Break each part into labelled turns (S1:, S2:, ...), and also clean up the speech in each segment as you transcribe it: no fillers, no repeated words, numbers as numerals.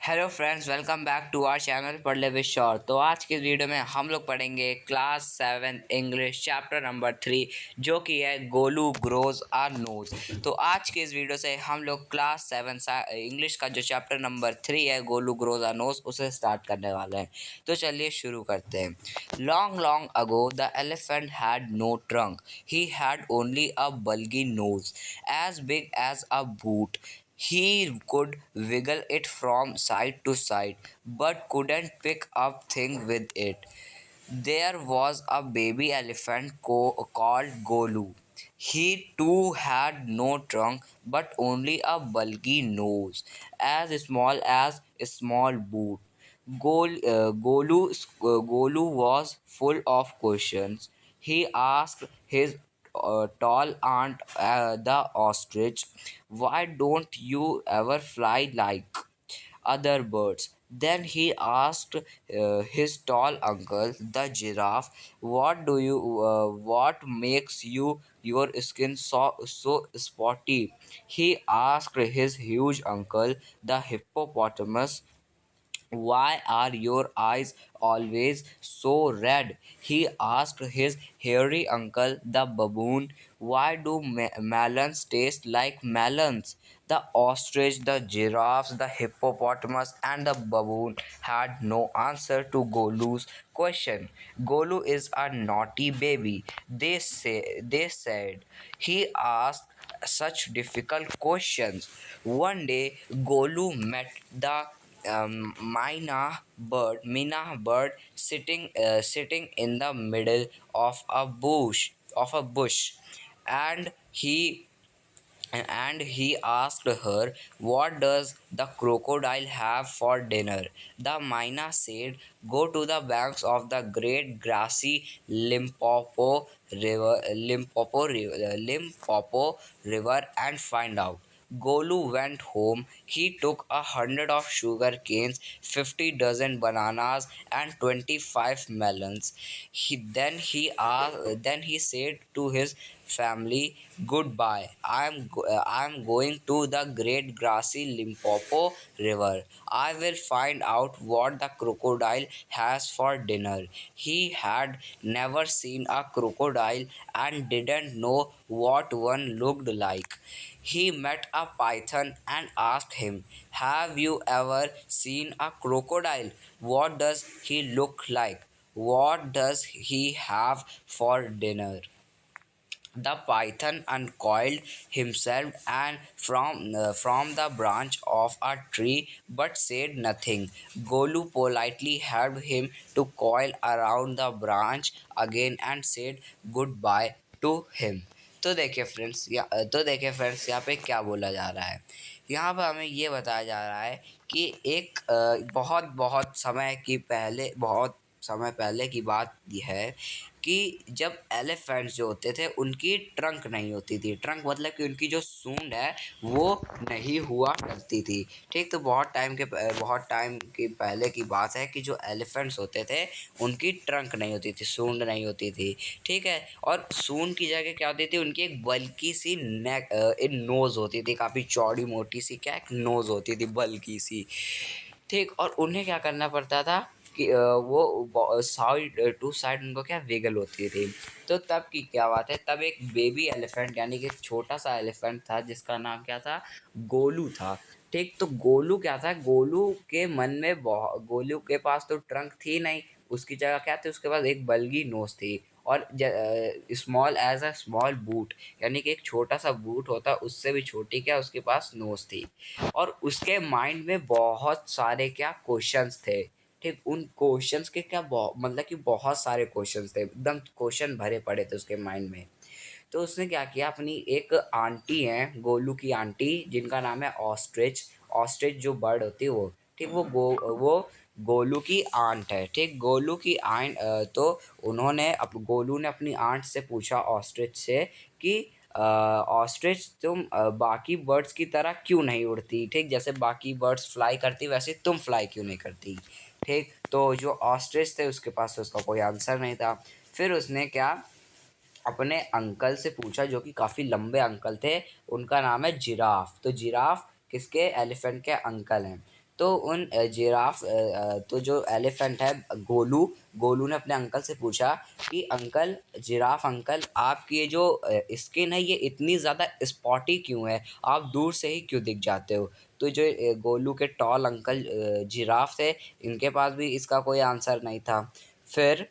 S1: Hello friends, welcome back to our channel Padh Le with sure. तो आज की वीडियो में हम लोग पढ़ेंगे क्लास 7 इंग्लिश चैप्टर नंबर 3 जो कि है गोलू ग्रोज आर नोज। तो आज के इस वीडियो से हम लोग क्लास 7 इंग्लिश का जो चैप्टर नंबर 3 है गोलू ग्रोज आर नोज उसे स्टार्ट करने वाले हैं। तो चलिए शुरू करते हैं। Long long ago the elephant had no trunk, he had only a bulgy nose as big as a boot. He could wiggle it from side to side, but couldn't pick up things with it. There was a baby elephant called Golu. He too had no trunk, but only a bulgy nose, as small as a small boot. Golu was full of questions. He asked his tall aunt, the ostrich, "Why don't you ever fly like other birds?" Then he asked his tall uncle, the giraffe, what makes your skin so spotty?" He asked his huge uncle, the hippopotamus, "Why are your eyes always so red?" He asked his hairy uncle, the baboon, "Why do melons taste like melons?" The ostrich, the giraffes, the hippopotamus, and the baboon had no answer to Golu's question. Golu is a naughty baby, they said. He asked such difficult questions. One day, Golu met the Mina bird sitting in the middle of a bush, and he asked her, "What does the crocodile have for dinner?" The Mina said, "Go to the banks of the great grassy Limpopo River and find out." Golu went home. He took 100 of sugar canes, 50 dozen bananas, and 25 melons. Then he said to his family, "Goodbye. I am going to the great grassy Limpopo River. I will find out what the crocodile has for dinner." He had never seen a crocodile and didn't know what one looked like. He met a python and asked him, "Have you ever seen a crocodile? What does he look like? What does he have for dinner?" The python uncoiled himself and from the branch of a tree, but said nothing. Golu politely helped him to coil around the branch again and said goodbye to him. तो देखिए friends, यहाँ पे क्या बोला जा रहा है। यहाँ पर हमें ये बताया जा रहा है कि एक बहुत समय पहले की बात है कि जब एलिफेंट्स जो होते थे उनकी ट्रंक नहीं होती थी। ट्रंक मतलब कि उनकी जो सूंड है वो नहीं हुआ करती थी। ठीक, तो बहुत टाइम के पहले की बात है कि जो एलिफेंट्स होते थे उनकी ट्रंक नहीं होती थी, सूंड नहीं होती थी। ठीक है, और सूंड की जगह क्या होती थी, उनकी एक बल्कि सी एक नोज़ होती थी, काफ़ी चौड़ी मोटी सी क्या एक नोज़ होती थी, बल्कि सी। ठीक, और उन्हें क्या करना पड़ता था कि वो साइड टू साइड उनको क्या विगल होती थी। तो तब की क्या बात है, तब एक बेबी एलिफेंट यानी कि एक छोटा सा एलिफेंट था जिसका नाम क्या था, गोलू था। ठीक, तो गोलू क्या था, गोलू के पास तो ट्रंक थी नहीं, उसकी जगह क्या थी, उसके पास एक बल्गी नोज थी और small as a small boot, यानी कि एक छोटा सा बूट होता उससे भी छोटी क्या उसके पास नोज थी। और उसके माइंड में बहुत सारे क्या क्वेश्चंस थे। ठीक, उन क्वेश्चंस के क्या मतलब कि बहुत सारे क्वेश्चंस थे, एकदम क्वेश्चन भरे पड़े थे उसके माइंड में। तो उसने क्या किया, अपनी एक आंटी हैं, गोलू की आंटी, जिनका नाम है ऑस्ट्रिच। ऑस्ट्रिच जो बर्ड होती है वो, ठीक, वो गोलू की आंट है। ठीक, गोलू की आंट, तो गोलू ने अपनी आंट से पूछा, ऑस्ट्रिच से, कि ऑस्ट्रिच तुम बाकी बर्ड्स की तरह क्यों नहीं उड़ती। ठीक, जैसे बाकी बर्ड्स फ्लाई करती वैसे तुम फ्लाई क्यों नहीं करती। ठीक, तो जो ऑस्ट्रिच थे उसके पास तो उसका कोई आंसर नहीं था। फिर उसने क्या, अपने अंकल से पूछा, जो कि काफ़ी लंबे अंकल थे, उनका नाम है जिराफ। तो जिराफ किसके, एलिफेंट के अंकल हैं। तो उन तो जो एलिफेंट है गोलू, गोलू ने अपने अंकल से पूछा कि अंकल, जिराफ अंकल, आपकी ये जो स्किन है ये इतनी ज़्यादा स्पॉटी क्यों है, आप दूर से ही क्यों दिख जाते हो। तो जो गोलू के टॉल अंकल जिराफ थे, इनके पास भी इसका कोई आंसर नहीं था। फिर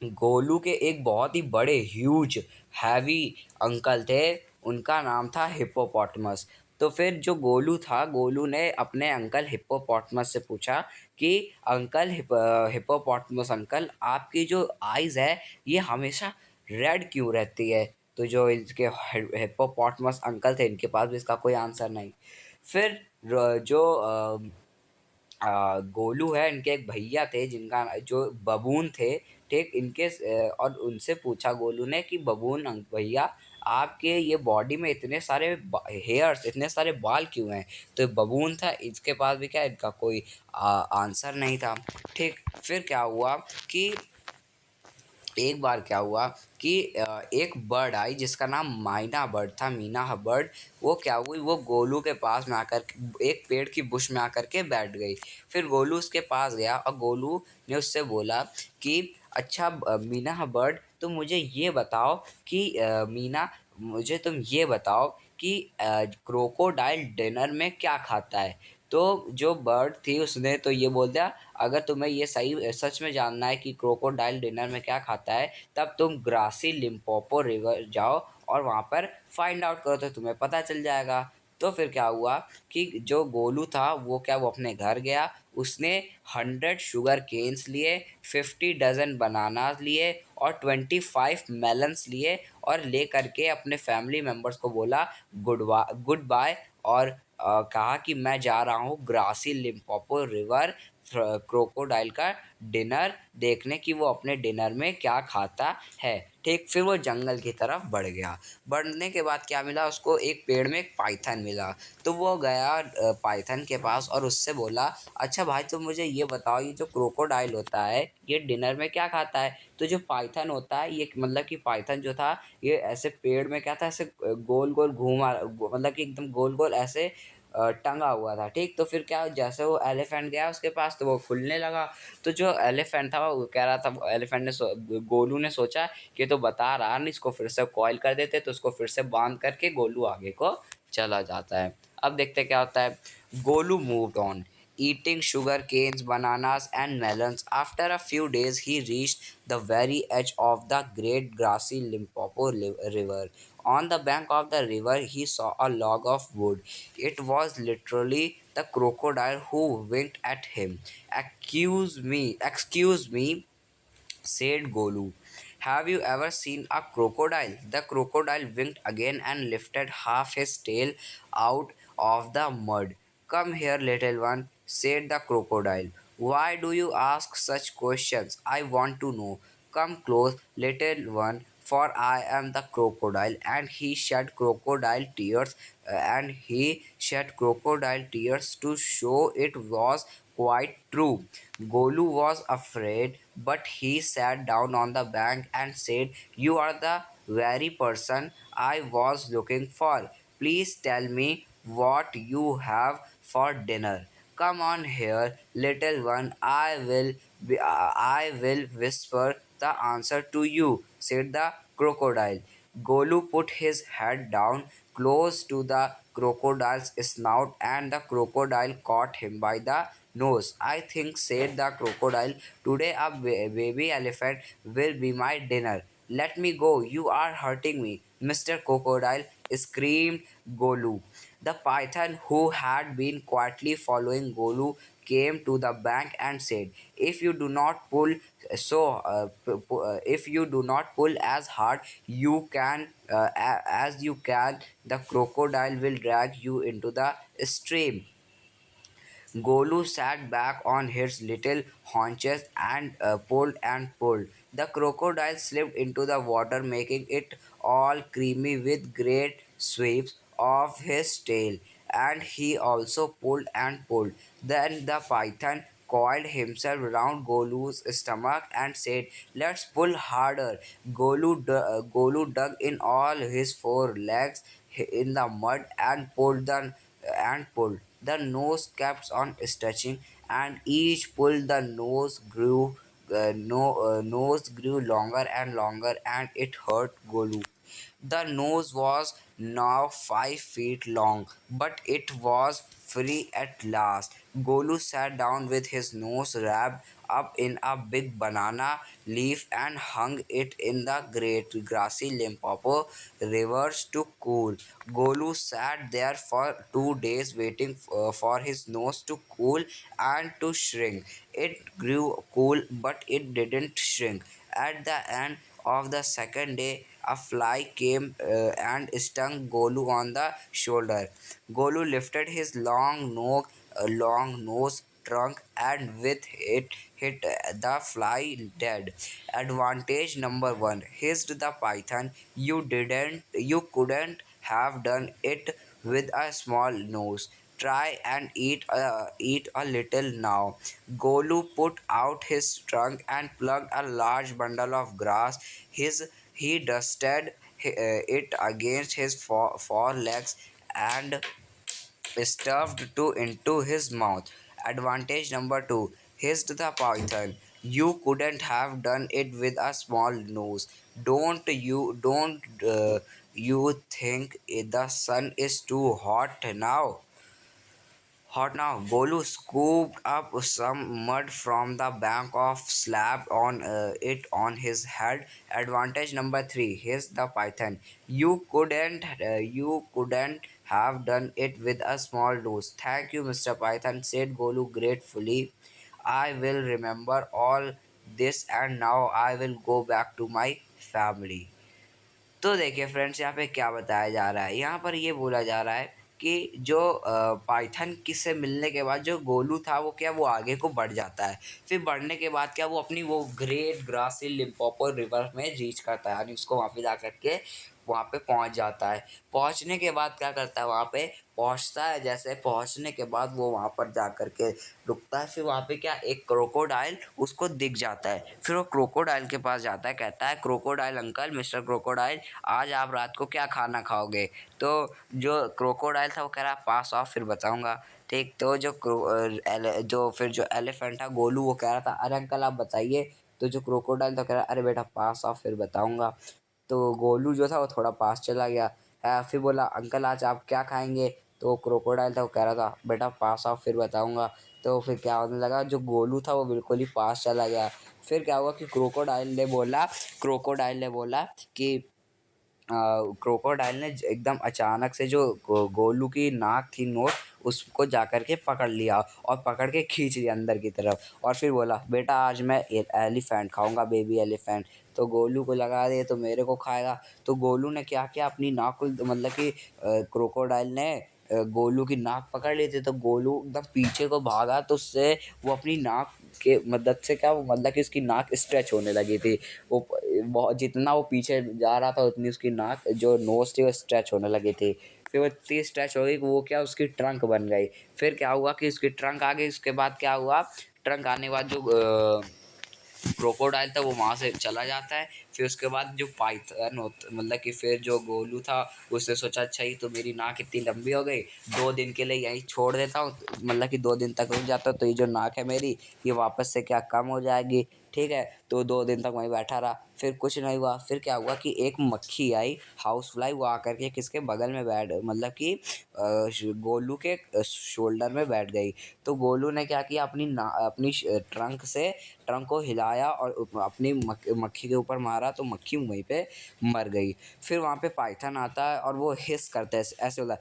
S1: गोलू के एक बहुत ही बड़े ह्यूज हैवी अंकल थे, उनका नाम था हिप्पोपोटामस। तो फिर जो गोलू था, गोलू ने अपने अंकल हिप्पोपोटामस से पूछा कि अंकल हिप्पोपोटामस अंकल, आपकी जो आइज़ है ये हमेशा रेड क्यों रहती है। तो जो इसके हिप्पोपोटामस अंकल थे, इनके पास भी इसका कोई आंसर नहीं। फिर जो गोलू है, इनके एक भैया थे जिनका जो बबून थे, ठीक, और उनसे पूछा गोलू ने कि बबून भैया, आपके ये बॉडी में इतने सारे हेयर्स, इतने सारे बाल क्यों हैं। तो बबून था, इसके पास भी क्या, इनका कोई आंसर नहीं था। ठीक, फिर क्या हुआ कि एक बार क्या हुआ कि एक बर्ड आई जिसका नाम माइना बर्ड था, मीना बर्ड। वो क्या हुई, वो गोलू के पास में आकर एक पेड़ की बुश में आकर के बैठ गई। फिर गोलू उसके पास गया और गोलू ने उससे बोला कि अच्छा मीना बर्ड, तुम मुझे ये बताओ कि मीना, मुझे तुम ये बताओ कि क्रोकोडाइल डिनर में क्या खाता है। तो जो बर्ड थी उसने तो ये बोल दिया, अगर तुम्हें ये सही सच में जानना है कि क्रोकोडाइल डिनर में क्या खाता है, तब तुम ग्रासी लिम्पोपो रिवर जाओ और वहाँ पर फाइंड आउट करो तो तुम्हें पता चल जाएगा। तो फिर क्या हुआ कि जो गोलू था वो अपने घर गया, उसने 100 शुगर केन्स लिए, 50 डजन बनानास लिए और 25 मेलन्स लिए और ले करके अपने फैमिली मेम्बर्स को बोला गुड बाय, और कहा कि मैं जा रहा हूँ ग्रासी लिम्पोपो रिवर क्रोकोडाइल का डिनर देखने की वो अपने डिनर में क्या खाता है। ठीक, फिर वो जंगल की तरफ बढ़ गया। बढ़ने के बाद क्या मिला उसको, एक पेड़ में एक पाइथन मिला। तो वो गया पाइथन के पास और उससे बोला, अच्छा भाई तुम मुझे ये बताओ, ये जो क्रोकोडाइल होता है ये डिनर में क्या खाता है। तो जो पाइथन होता है ये, मतलब कि पाइथन जो था ये ऐसे पेड़ में क्या था, ऐसे गोल गोल घूमा, मतलब कि एकदम गोल गोल ऐसे टंगा हुआ था। ठीक, तो फिर क्या, जैसे वो एलिफेंट गया उसके पास तो वो खुलने लगा। तो जो एलिफेंट था वो कह रहा था, एलिफेंट ने गोलू ने सोचा कि तो बता रहा नहीं, इसको फिर से कॉइल कर देते, तो उसको फिर से बांध करके गोलू आगे को चला जाता है। अब देखते क्या होता है। Golu moved on, eating sugar canes, bananas, and melons. After a few days, he reached the very edge of the great grassy Limpopo River. On the bank of the river, he saw a log of wood. It was literally the crocodile who winked at him. Excuse me, said Golu. Have you ever seen a crocodile? The crocodile winked again and lifted half his tail out of the mud. Come here, little one, said the crocodile. Why do you ask such questions? I want to know. Come close, little one, for I am the crocodile. And he shed crocodile tears to show it was quite true. Golu was afraid, but he sat down on the bank and said, you are the very person I was looking for. Please tell me what you have for dinner. Come on here, little one. I will whisper the answer to you, said the crocodile. Golu put his head down close to the crocodile's snout, and the crocodile caught him by the nose. I think, said the crocodile, today a baby elephant will be my dinner. Let me go, you are hurting me, Mr. Crocodile, screamed Golu. The python, who had been quietly following Golu, came to the bank and said, "If you do not pull if you do not pull as hard as you can, the crocodile will drag you into the stream." Golu sat back on his little haunches and pulled and pulled. The crocodile slipped into the water, making it all creamy with great sweeps of his tail. And he also pulled and pulled. Then the python coiled himself round Golu's stomach and said, "Let's pull harder." Golu dug in all his four legs in the mud and pulled. The nose kept on stretching, and each pull the nose grew nose grew longer and longer, and it hurt Golu. The nose was now 5 feet long, but it was free at last. Golu sat down with his nose wrapped up in a big banana leaf and hung it in the great grassy Limpopo rivers to cool. Golu sat there for 2 days waiting for his nose to cool and to shrink. It grew cool, but it didn't shrink. At the end of the second day, a fly came and stung Golu on the shoulder. Golu lifted his long nose trunk, and with it hit the fly dead. Advantage number one, hissed the python. You couldn't have done it with a small nose. Try and eat a little now. Golu put out his trunk and plucked a large bundle of grass. He dusted it against his forelegs and stuffed to into his mouth. Advantage number two, hissed the python. You couldn't have done it with a small nose. Don't you think the sun is too hot now? Golu scooped up some mud from the bank of slapped on it on his head. Advantage number three, here's the python. You couldn't have done it with a small nose. Thank you, Mr. Python, said Golu gratefully. I will remember all this, and now I will go back to my family. तो देखिए friends, यहाँ पे क्या बताया जा रहा है, यहाँ पर ये बोला जा रहा है कि जो पाइथन किससे मिलने के बाद जो गोलू था वो क्या वो आगे को बढ़ जाता है। फिर बढ़ने के बाद क्या वो अपनी वो ग्रेट ग्रासी लिम्पोपो रिवर में रीच करता है, यानी उसको वहाँ पे जा करके वहाँ पे पहुँच जाता है। पहुँचने के बाद क्या करता है, वहाँ पे पहुँचता है, जैसे पहुँचने के बाद वो वहाँ पर जा करके रुकता है। फिर वहाँ पे क्या एक क्रोकोडाइल उसको दिख जाता है। फिर वो क्रोकोडाइल के पास जाता है, कहता है क्रोकोडाइल अंकल, मिस्टर क्रोकोडाइल, आज आप रात को क्या खाना खाओगे? तो जो क्रोकोडाइल था वो कह रहा पास ऑफ फिर बताऊंगा। ठीक, तो जो फिर जो एलिफेंट था गोलू वो कह रहा था अरे अंकल आप बताइए। तो जो क्रोकोडाइल था कह रहा अरे बेटा पास ऑफ फिर बताऊंगा। तो गोलू जो था वो थोड़ा पास चला गया। फिर बोला अंकल आज आप क्या खाएंगे? तो क्रोकोडाइल था वो कह रहा था बेटा पास ऑफ फिर बताऊंगा। तो फिर क्या होने लगा, जो गोलू था वो बिल्कुल ही पास चला गया। फिर क्या हुआ कि क्रोकोडाइल ने बोला कि क्रोकोडाइल ने एकदम अचानक से जो गोलू की नाक थी नोक उसको जा कर के पकड़ लिया और पकड़ के खींच लिया अंदर की तरफ, और फिर बोला बेटा आज मैं एलिफेंट खाऊंगा, बेबी एलिफेंट। तो गोलू को लगा दे तो मेरे को खाएगा। तो गोलू ने क्या किया, अपनी नाक को मतलब कि क्रोकोडाइल ने गोलू की नाक पकड़ ली थी। तो गोलू एकदम पीछे को भागा तो उससे वो अपनी नाक के मदद से क्या वो मतलब कि उसकी नाक स्ट्रेच होने लगी थी। वो बहुत जितना वो पीछे जा रहा था उतनी उसकी नाक जो नोज थी वो स्ट्रेच होने लगी थी। फिर वो इतनी स्ट्रेच हो गई कि वो क्या उसकी ट्रंक बन गई। फिर क्या हुआ कि उसकी ट्रंक आ गई। उसके बाद क्या हुआ, ट्रंक आने के बाद जो क्रोकोडाइल था वो वहाँ से चला जाता है। फिर उसके बाद जो पाइथन मतलब कि फिर जो गोलू था उसने सोचा अच्छा ही तो मेरी नाक इतनी लंबी हो गई, 2 दिन के लिए यहीं छोड़ देता हूँ, मतलब कि 2 दिन तक रुक जाता हूँ तो ये जो नाक है मेरी ये वापस से क्या कम हो जाएगी। ठीक है, तो 2 दिन तक वहीं बैठा रहा। फिर कुछ नहीं हुआ। फिर क्या हुआ कि एक मक्खी आई, हाउस फ्लाई, वो आकर के किसके बगल में बैठ मतलब कि गोलू के शोल्डर में बैठ गई। तो गोलू ने क्या किया, अपनी ट्रंक को हिलाया और अपनी मक्खी के ऊपर मारा तो मक्खी वहीं पे मर गई। फिर वहाँ पे पाइथन आता है और वो हिस करते ऐसे होता है,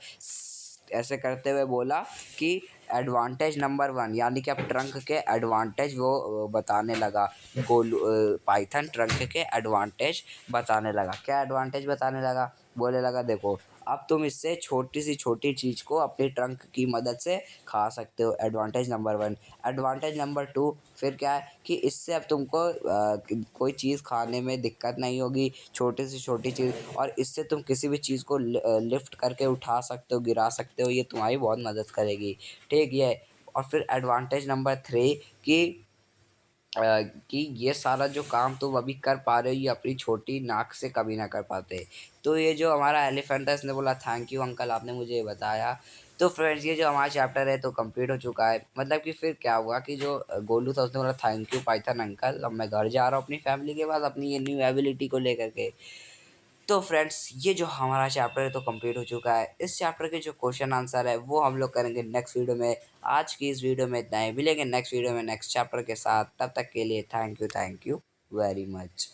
S1: ऐसे करते हुए बोला कि एडवांटेज नंबर वन, यानी कि अब ट्रंक के एडवांटेज वो बताने लगा। गोलू पाइथन ट्रंक के एडवांटेज बताने लगा। क्या एडवांटेज बताने लगा? बोलने लगा देखो अब तुम इससे छोटी सी छोटी चीज़ को अपनी ट्रंक की मदद से खा सकते हो, advantage number one. Advantage number two फिर क्या है कि इससे अब तुमको कोई चीज़ खाने में दिक्कत नहीं होगी, छोटी से छोटी चीज़, और इससे तुम किसी भी चीज़ को लिफ्ट करके उठा सकते हो, गिरा सकते हो, ये तुम्हारी बहुत मदद करेगी। ठीक है। और फिर एडवांटेज नंबर थ्री कि कि ये सारा जो काम तुम अभी कर पा रहे हो ये अपनी छोटी नाक से कभी ना कर पाते। तो ये जो हमारा एलिफेंट था इसने बोला थैंक यू अंकल आपने मुझे ये बताया। तो फ्रेंड्स ये जो हमारा चैप्टर है तो कंप्लीट हो चुका है। मतलब कि फिर क्या हुआ कि जो गोलू था उसने बोला थैंक यू पाइथन अंकल, अब मैं घर जा रहा हूँ अपनी फैमिली के पास अपनी ये न्यू एबिलिटी को लेकर के। तो फ्रेंड्स ये जो हमारा चैप्टर है तो कंप्लीट हो चुका है। इस चैप्टर के जो क्वेश्चन आंसर है वो हम लोग करेंगे नेक्स्ट वीडियो में। आज की इस वीडियो में इतना ही, मिलेंगे नेक्स्ट वीडियो में नेक्स्ट चैप्टर के साथ। तब तक के लिए थैंक यू वेरी मच।